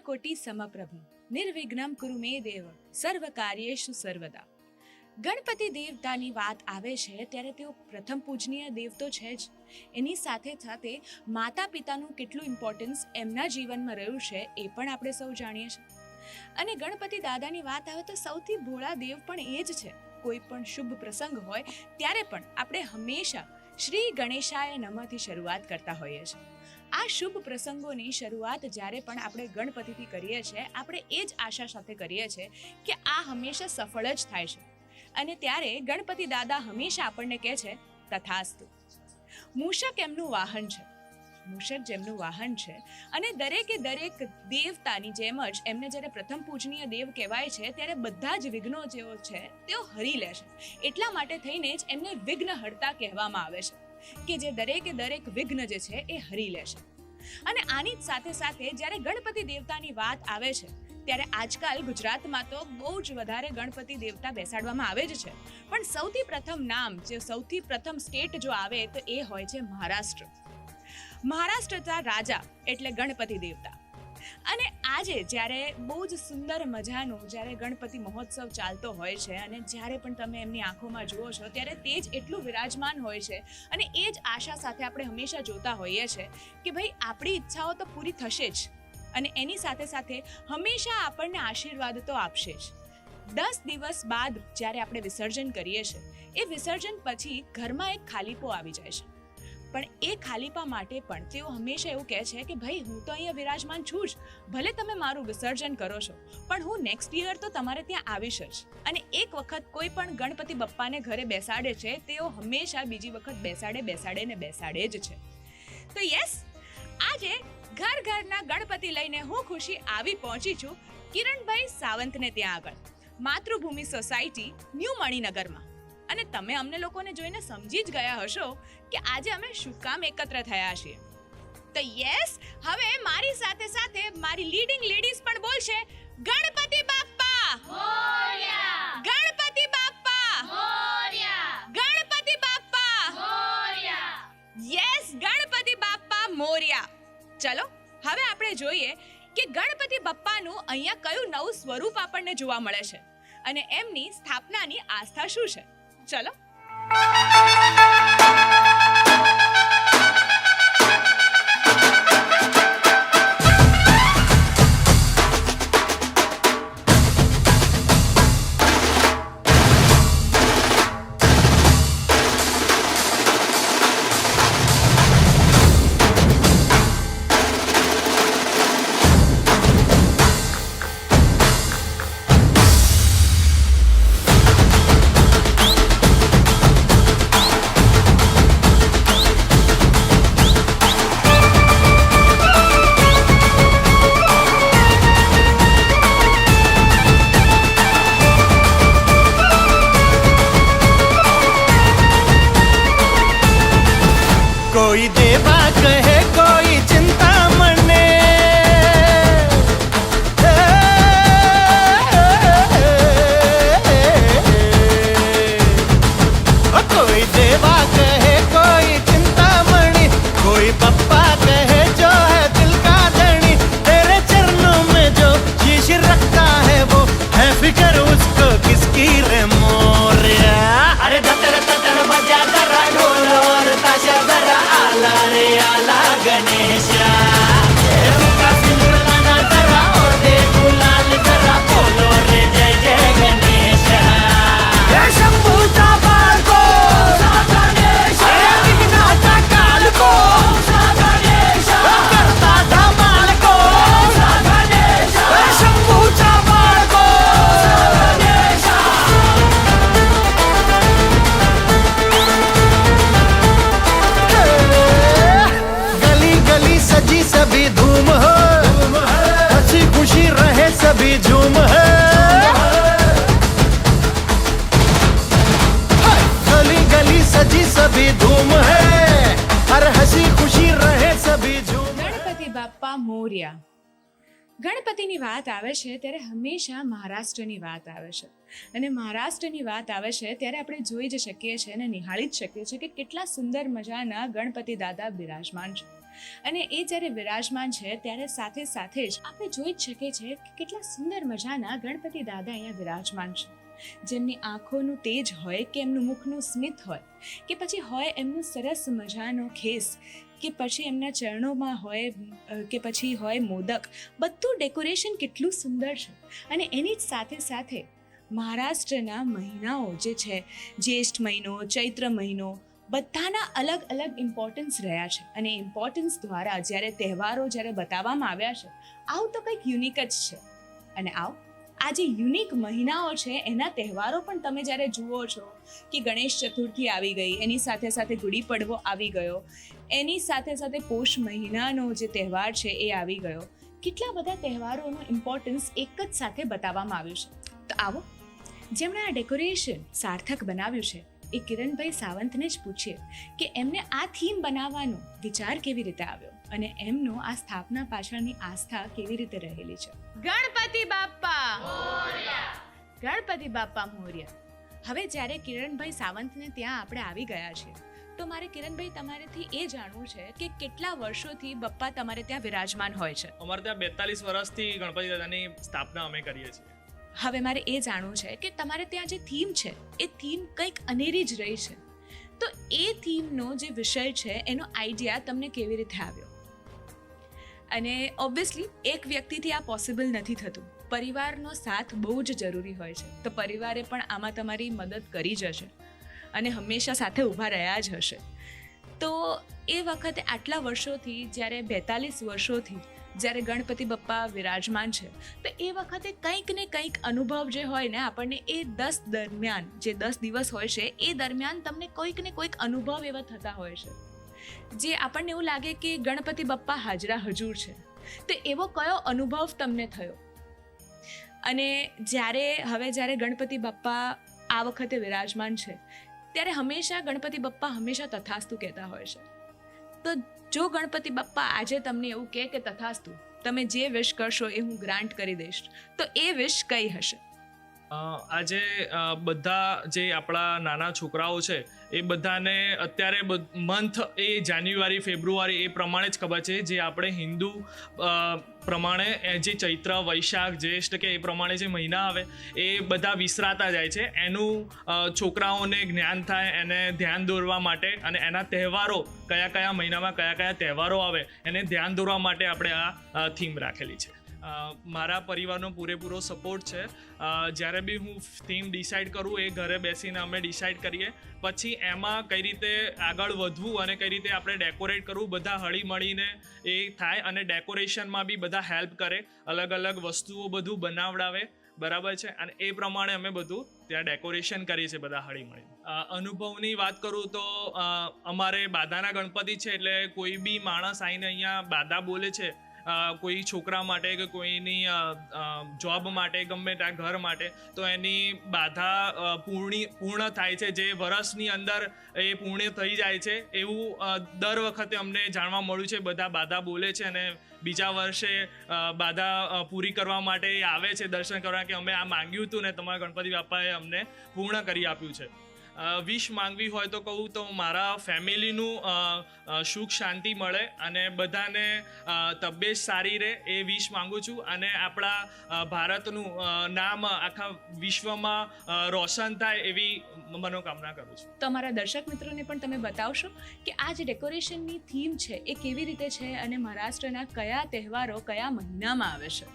કોટી સમપ્રભ નિર્વિઘ્નમ કુરુ મે દેવ સર્વ કાર્યેષુ સર્વદા. ગણપતિ દેવતાની વાત આવે છે ત્યારે તેઓ પ્રથમ પૂજનીય દેવ તો છે જ, એની સાથે સાથે માતા પિતાનું કેટલું ઇમ્પોર્ટન્સ એમના જીવનમાં રહ્યું છે એ પણ આપણે સૌ જાણીએ છીએ. અને ગણપતિ દાદાની વાત આવે તો સૌથી ભોળા દેવ પણ એ જ છે. કોઈ પણ શુભ પ્રસંગ હોય ત્યારે પણ આપણે હંમેશા શ્રી ગણેશાય નમઃથી શરૂઆત કરતા હોઈએ છીએ. આ શુભ પ્રસંગોની શરૂઆત જ્યારે પણ આપણે ગણપતિથી કરીએ છીએ, આપણે એ જ આશા સાથે કરીએ છીએ કે આ હંમેશા સફળ જ થાય છે. અને ત્યારે ગણપતિ દાદા હંમેશા આપણને કહે છે તથાસ્તુ. મૂષક એમનું વાહન છે, મૂષક જેમનું વાહન છે અને દરેકે દરેક દેવતાની જેમ જ એમને જ્યારે પ્રથમ પૂજનીય દેવ કહેવાય છે ત્યારે બધા જ વિઘ્નો જેઓ છે તેઓ હરી લે છે. એટલા માટે થઈને જ એમને વિઘ્નહર્તા કહેવામાં આવે છે કે જે દરેકે દરેક વિઘ્ન જે છે એ હરી લે છે. અને આની જ સાથે સાથે જ્યારે ગણપતિ દેવતાની વાત આવે છે ત્યારે આજકાલ ગુજરાતમાં તો બહુ જ વધારે ગણપતિ દેવતા બેસાડવામાં આવે જ છે, પણ સૌથી પ્રથમ નામ જે સૌથી પ્રથમ સ્ટેટ જો આવે તો એ હોય છે મહારાષ્ટ્ર. મહારાષ્ટ્રના રાજા એટલે ગણપતિ દેવતા. અને આજે જ્યારે બહુ જ સુંદર મજાનું જ્યારે ગણપતિ મહોત્સવ ચાલતો હોય છે અને જ્યારે પણ તમે એમની આંખોમાં જુઓ છો ત્યારે તે જ એટલું વિરાજમાન હોય છે અને એ જ આશા સાથે આપણે હંમેશા જોતા હોઈએ છીએ કે ભાઈ આપણી ઈચ્છાઓ તો પૂરી થશે જ અને એની સાથે સાથે હંમેશા આપણને આશીર્વાદ તો આપશે જ. 10 દિવસ બાદ જ્યારે આપણે વિસર્જન કરીએ છીએ એ વિસર્જન પછી ઘરમાં એક ખાલીપો આવી જાય છે, પણ એ ખાલીપા માટે પણ તેઓ હંમેશા એવું કહે છે કે ભાઈ હું તો અહીંયા વિરાજમાન છું જ, ભલે તમે મારું વિસર્જન કરો છો પણ હું નેક્સ્ટ યર તો તમારે ત્યાં આવીશ જ. અને એક વખત કોઈ પણ ગણપતિ બપ્પાને ઘરે બેસાડે છે તેઓ હંમેશા બીજી વખત બેસાડે જ છે. તો યસ, આજે ઘર ઘરના ગણપતિ લઈને હું ખુશી આવી પહોંચી છું કિરણભાઈ સાવંતને ત્યાં આગળ, માતૃભૂમિ સોસાયટી ન્યૂ મણિનગરમાં. અને તમે અમને લોકોને જોઈને સમજી જ ગયા હશો કે આજે અમે શું કામ એકત્ર થયા છીએ. તો યસ, હવે મારી સાથે સાથે મારી લીડિંગ લેડીઝ પણ બોલશે ગણપતિ બાપ્પા મોરયા, ગણપતિ બાપ્પા મોરયા, ગણપતિ બાપ્પા મોરયા. યસ, ગણપતિ બાપ્પા મોરયા. ચલો હવે આપણે જોઈએ કે ગણપતિ બાપ્પાનું અહીંયા કયું નવું સ્વરૂપ આપણને જોવા મળે છે અને એમની સ્થાપનાની આસ્થા શું છે. ચલો कोई देवा कहे कोई चिंता मने, कोई देवा कहे कोई चिंता मणि, कोई पप्पा कहे जो है दिल का धनी. तेरे चरणों में जो शीश रखता है वो है फिक्र उसको किसकी रे मोरया. अरे दतर दतर बजा जरा ढोल और ताशा जरा आला रे आला गणेशा. का सिंदूर लाना जरा और दे गुलाल जरा बोलो रे जय जय गणेशा. शंभूचा बाळको गणेशा, विघ्नाचा कालको गणेशा, करता धमालको गणेशा, शंभूचा बाळको गणेशा. गली गली सजी सभी धूम हो, हंसी खुशी रहे सभी झूम है. गली गली सजी सभी धूम है, हर हंसी खुशी रहे सभी झूम. ગણપતિ બાપ્પા મોરયા. ગણપતિની વાત આવે છે ત્યારે હંમેશા મહારાષ્ટ્રની વાત આવે છે અને મહારાષ્ટ્રની વાત આવે છે ત્યારે આપણે જોઈ જ શકીએ છીએ અને નિહાળી જ શકીએ છીએ કે કેટલા સુંદર મજાના ગણપતિ દાદા બિરાજમાન છે. અને એ જ્યારે વિરાજમાન છે ત્યારે સાથે સાથે જ આપણે જોઈ જ શકીએ છીએ કે કેટલા સુંદર મજાના ગણપતિ દાદા અહીંયા વિરાજમાન છે, જેમની આંખોનું તેજ હોય કે એમનું મુખનું સ્મિત હોય કે પછી હોય એમનું સરસ મજાનો ખેસ કે પછી એમના ચરણોમાં હોય કે પછી હોય મોદક, બધું ડેકોરેશન કેટલું સુંદર છે. અને એની જ સાથે સાથે મહારાષ્ટ્રના મહિનાઓ જે છે, જ્યેષ્ઠ મહિનો, ચૈત્ર મહિનો, બધાના અલગ અલગ ઇમ્પોર્ટન્સ રહ્યા છે. અને ઇમ્પોર્ટન્સ દ્વારા જ્યારે તહેવારો જ્યારે બતાવવામાં આવ્યા છે, આવું તો કંઈક યુનિક જ છે. અને આ જે યુનિક મહિનાઓ છે એના તહેવારો પણ તમે જ્યારે જુઓ છો કે ગણેશ ચતુર્થી આવી ગઈ, એની સાથે સાથે ગુડી પડવો આવી ગયો, એની સાથે સાથે પોષ મહિનાનો જે તહેવાર છે એ આવી ગયો, કેટલા બધા તહેવારોનો ઇમ્પોર્ટન્સ એક જ સાથે બતાવવામાં આવ્યું છે. તો આવો, જેમણે આ ડેકોરેશન સાર્થક બનાવ્યું છે એ કિરણભાઈ સાવંતને જ પૂછીએ કે એમને આ થીમ બનાવવાનો વિચાર કેવી રીતે આવ્યો અને એમનો આ સ્થાપના પાછળની આસ્થા કેવી રીતે રહેલી છે. ગણપતિ બાપ્પા મોરયા! ગણપતિ બાપ્પા મોરયા! હવે જ્યારે કિરણભાઈ સાવંતને ત્યાં આપણે આવી ગયા છીએ, તો મારે કિરણભાઈ તમારેથી એ જાણવું છે કે કેટલા વર્ષોથી બપ્પા તમારે ત્યાં વિરાજમાન હોય છે? અમારે ત્યાં 42 વર્ષથી ગણપતિ દાદાની સ્થાપના અમે કરીએ છીએ. હવે મારે એ જાણવું છે કે તમારે ત્યાં જે થીમ છે એ થીમ કંઈક અનેરી જ રહી છે, તો એ થીમનો જે વિષય છે એનો આઈડિયા તમને કેવી રીતે આવ્યો? અને ઓબ્વિયસલી એક વ્યક્તિથી આ પોસિબલ નથી થતું, પરિવારનો સાથ બહુ જ જરૂરી હોય છે. તો પરિવારે પણ આમાં તમારી મદદ કરી જ હશે અને હંમેશા સાથે ઊભા રહ્યા જ હશે. તો એ વખતે આટલા વર્ષોથી, જ્યારે 42 વર્ષોથી જ્યારે ગણપતિ બપ્પા વિરાજમાન છે, તો એ વખતે કંઈક ને કંઈક અનુભવ જે હોય ને આપણને, એ 10 દરમિયાન જે 10 દિવસ હોય છે એ દરમિયાન તમને કોઈક ને કોઈક અનુભવ એવા થતા હોય છે જે આપણને એવું લાગે કે ગણપતિ બપ્પા હાજરા હજુર છે. તો એવો કયો અનુભવ તમને થયો? અને જ્યારે ગણપતિ બપ્પા આ વખતે વિરાજમાન છે ત્યારે હંમેશા ગણપતિ બપ્પા હંમેશા તથાસ્તુ કહેતા હોય છે. તો જો ગણપતિ બપ્પા આજે તમને એવું કહે કે તથાસ્તુ, તમે જે વિશ કરશો એ હું ગ્રાન્ટ કરી દઈશ, તો એ વિશ કઈ હશે? આજે બધા જે આપણા નાના છોકરાઓ છે એ બધાને અત્યારે મંથ એ જાન્યુઆરી, ફેબ્રુઆરી એ પ્રમાણે જ ખબર છે. જે આપણે હિન્દુ પ્રમાણે જે ચૈત્ર, વૈશાખ, જ્યેષ્ઠ કે એ પ્રમાણે જે મહિના આવે એ બધા વિસરાતા જાય છે. એનું છોકરાઓને જ્ઞાન થાય, એને ધ્યાન દોરવા માટે, અને એના તહેવારો કયા કયા મહિનામાં કયા કયા તહેવારો આવે એને ધ્યાન દોરવા માટે આપણે આ થીમ રાખેલી છે. મારા પરિવારનો પૂરેપૂરો સપોર્ટ છે. જ્યારે બી હું થીમ ડિસાઇડ કરું એ ઘરે બેસીને અમે ડિસાઇડ કરીએ, પછી એમાં કઈ રીતે આગળ વધવું અને કઈ રીતે આપણે ડેકોરેટ કરવું, બધા હળી મળીને એ થાય. અને ડેકોરેશનમાં બી બધા હેલ્પ કરે, અલગ અલગ વસ્તુઓ બધું બનાવડાવે, બરાબર છે. અને એ પ્રમાણે અમે બધું ત્યાં ડેકોરેશન કરીએ છીએ બધા હળી મળીને. અનુભવની વાત કરું તો અમારે બાધાના ગણપતિ છે, એટલે કોઈ બી માણસ આવીને અહીંયા બાધા બોલે છે, કોઈ છોકરા માટે કે કોઈની જોબ માટે, ગમે ત્યાં ઘર માટે, તો એની બાધા પૂર્ણ થાય છે. જે વર્ષની અંદર એ પૂર્ણ થઈ જાય છે એવું દર વખતે અમને જાણવા મળ્યું છે. બધા બાધા બોલે છે અને બીજા વર્ષે બાધા પૂરી કરવા માટે આવે છે દર્શન કરવા, કે અમે આ માંગ્યું હતું ને તમારા ગણપતિ બાપાએ અમને પૂર્ણ કરી આપ્યું છે. વિશ માંગવી હોય તો કહું તો મારા ફેમિલીનું સુખ શાંતિ મળે અને બધાને તબિયત સારી રહે એ વિશ માંગુ છું. અને આપણા ભારતનું નામ આખા વિશ્વમાં રોશન થાય એવી મનોકામના કરું છું. તો અમારા દર્શક મિત્રોને પણ તમે બતાવશો કે આ જે ડેકોરેશનની થીમ છે એ કેવી રીતે છે અને મહારાષ્ટ્રના કયા તહેવારો કયા મહિનામાં આવે છે?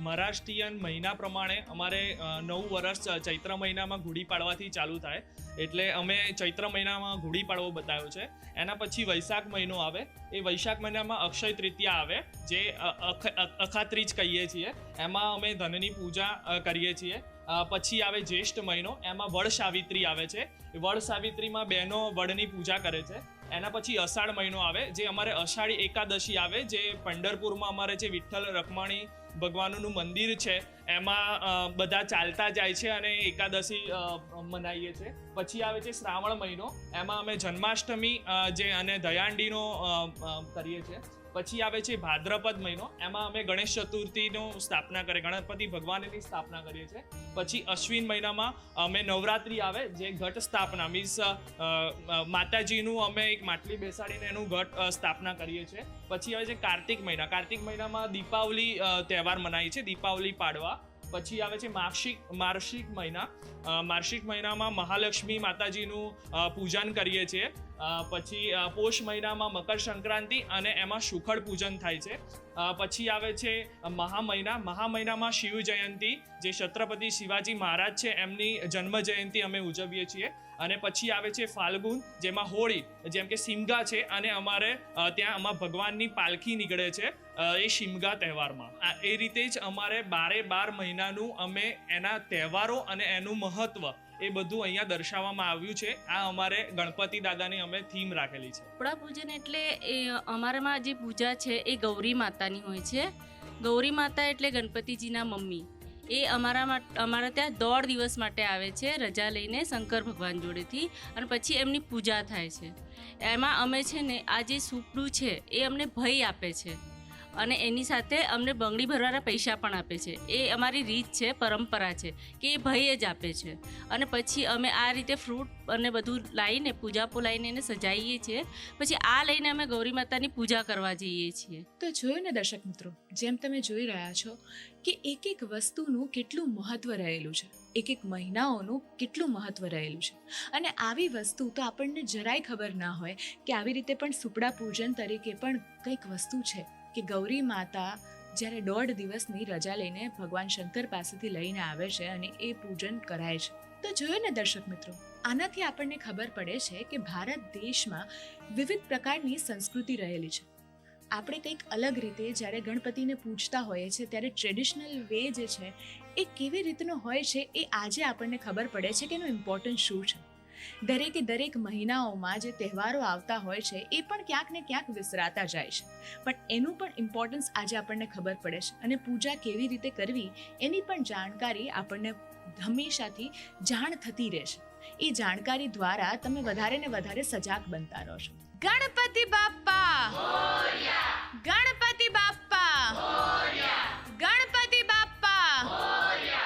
મહારાષ્ટ્રીયન મહિના પ્રમાણે અમારે નવું વર્ષ ચૈત્ર મહિનામાં ગુડી પાડવાથી ચાલુ થાય, એટલે અમે ચૈત્ર મહિનામાં ગુડી પાડવો બતાવ્યો છે. એના પછી વૈશાખ મહિનો આવે, એ વૈશાખ મહિનામાં અક્ષય તૃતીયા આવે, જે અખાત્રીજ કહીએ છીએ. એમાં અમે ધનની પૂજા કરીએ છીએ. પછી આવે જ્યેષ્ઠ મહિનો, એમાં વડ સાવિત્રી આવે છે. વડ સાવિત્રીમાં બહેનો વડની પૂજા કરે છે. એના પછી અષાઢ મહિનો આવે, જે અમારે અષાઢી એકાદશી આવે, જે પંઢરપુરમાં અમારે જે વિઠ્ઠલ રખમાણી ભગવાનનું મંદિર છે એમાં બધા ચાલતા જાય છે અને એકાદશી મનાવીએ છીએ. પછી આવે છે શ્રાવણ મહિનો, એમાં અમે જન્માષ્ટમી જે અને દયાંડીનો કરીએ છીએ. પછી આવે છે ભાદ્રપદ મહિનો, એમાં અમે ગણેશ ચતુર્થીનું સ્થાપના કરીએ, ગણપતિ ભગવાનની સ્થાપના કરીએ છીએ. પછી અશ્વિન મહિનામાં અમે નવરાત્રિ આવે, જે ઘટ સ્થાપના મીન્સ માતાજીનું અમે એક માટલી બેસાડીને એનું ઘટ સ્થાપના કરીએ છીએ. પછી આવે છે કાર્તિક મહિના. કાર્તિક મહિનામાં દીપાવલી તહેવાર મનાય છે, દીપાવલી પાડવા. પછી આવે છે માર્ગશીર્ષ મહિના. માર્ગશીર્ષ મહિનામાં મહાલક્ષ્મી માતાજીનું પૂજન કરીએ છીએ. પછી પોષ મહિનામાં મકર સંક્રાંતિ અને એમાં સુખડ પૂજન થાય છે. પછી આવે છે મહા મહિનામાં શિવ જયંતિ, જે છત્રપતિ શિવાજી મહારાજ છે એમની જન્મ જયંતિ અમે ઉજવીએ છીએ. અને પછી આવે છે ફાલ્ગુન, જેમાં હોળી, જેમ કે સિમગા છે, અને અમારે ત્યાં ભગવાનની પાલખી નીકળે છે એ શિમગા તહેવારમાં. એ રીતે જ અમારે 12 મહિનાનું અમે એના તહેવારો અને એનું મહત્વ એ બધું અહીંયા દર્શાવવામાં આવ્યું છે. આ અમારે ગણપતિ દાદાની અમે થીમ રાખેલી છે. ચોપડા પૂજન એટલે એ અમારામાં જે પૂજા છે એ ગૌરી માતાની હોય છે. ગૌરી માતા એટલે ગણપતિજીના મમ્મી. એ અમારા ત્યાં 1.5 દિવસ માટે આવે છે રજા લઈને શંકર ભગવાન જોડેથી, અને પછી એમની પૂજા થાય છે. એમાં અમે છે ને આ જે સુપડું છે એ અમને ભય આપે છે, અને એની સાથે અમને બંગડી ભરવાના પૈસા પણ આપે છે. એ અમારી રીત છે, પરંપરા છે કે એ ભય જ આપે છે. અને પછી અમે આ રીતે ફ્રૂટ અને બધું લાવીને પૂજાપો લાવીને એને સજાવીએ છીએ. પછી આ લઈને અમે ગૌરી માતાની પૂજા કરવા જઈએ છીએ. તો જોયું ને દર્શક મિત્રો, જેમ તમે જોઈ રહ્યા છો કે એક વસ્તુનું કેટલું મહત્વ રહેલું છે, એક મહિનાઓનું કેટલું મહત્વ રહેલું છે. અને આવી વસ્તુ તો આપણને જરાય ખબર ના હોય કે આવી રીતે પણ સુપડા પૂજન તરીકે પણ કંઈક વસ્તુ છે કે ગૌરી માતા જ્યારે 1.5 દિવસની રજા લઈને ભગવાન શંકર પાસેથી લઈને આવે છે અને એ પૂજન કરાય છે. તો જોયું ને દર્શક મિત્રો, આનાથી આપણને ખબર પડે છે કે ભારત દેશમાં વિવિધ પ્રકારની સંસ્કૃતિ રહેલી છે. આપણે કંઈક અલગ રીતે જ્યારે ગણપતિને પૂજતા હોઈએ છીએ ત્યારે ટ્રેડિશનલ વે જે છે એ કેવી રીતનો હોય છે એ આજે આપણને ખબર પડે છે કે એનું ઇમ્પોર્ટન્સ શું છે. દરેક મહિનાઓમાં જે તહેવારો આવતા હોય છે એ પણ ક્યાંક ને ક્યાંક વિસરાતા જાય છે, પણ એનું પણ ઇમ્પોર્ટન્સ આજે આપણને ખબર પડે છે. અને પૂજા કેવી રીતે કરવી એની પણ જાણકારી આપણને હંમેશાથી જાણ થતી રહેશે. એ જાણકારી દ્વારા તમે વધારે ને વધારે સજાગ બનતા રહો છો. ગણપતિ બાપ્પા મોરયા! ગણપતિ બાપ્પા મોરયા! ગણપતિ બાપ્પા મોરયા!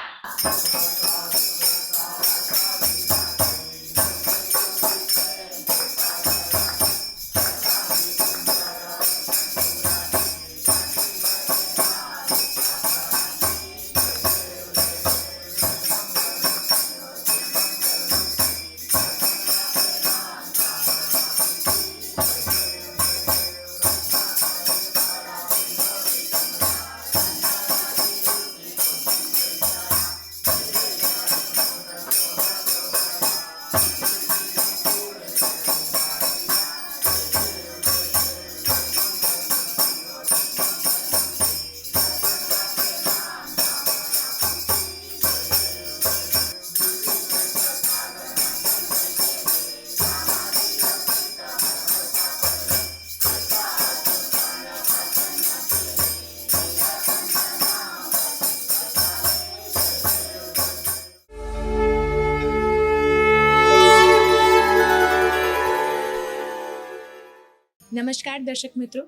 નમસ્કાર દર્શક મિત્રો,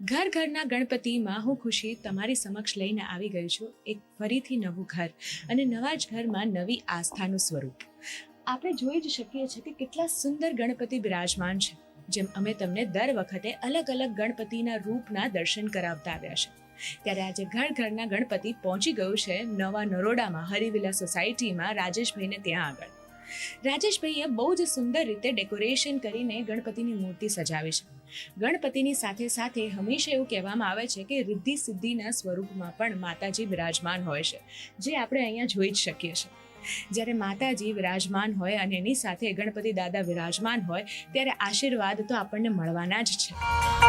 ઘરના ગણપતિમાં હું ખુશી તમારી સમક્ષ લઈને આવી ગઈ છું એક ફરીથી નવું ઘર અને નવા જ ઘરમાં નવી આસ્થાનું સ્વરૂપ. આપણે જોઈ જ શકીએ છીએ કે કેટલા સુંદર ગણપતિ બિરાજમાન છે. જેમ અમે તમને દર વખતે અલગ અલગ ગણપતિના રૂપના દર્શન કરાવતા આવ્યા છે, ત્યારે આજે ઘરના ગણપતિ પહોંચી ગયું છે નવા નરોડામાં હરિવિલા સોસાયટીમાં રાજેશભાઈને ત્યાં આગળ. રાજેશભાઈએ બહુ જ સુંદર રીતે ડેકોરેશન કરીને ગણપતિની મૂર્તિ સજાવી છે. ગણપતિની સાથે સાથે હંમેશા એવું કહેવામાં આવે છે કે રિદ્ધિ સિદ્ધિના સ્વરૂપમાં પણ માતાજી બિરાજમાન હોય છે, જે આપણે અહીંયા જોઈ જ શકીએ છીએ. જ્યારે માતાજી વિરાજમાન હોય અને એની સાથે ગણપતિ દાદા વિરાજમાન હોય ત્યારે આશીર્વાદ તો આપણને મળવાના જ છે.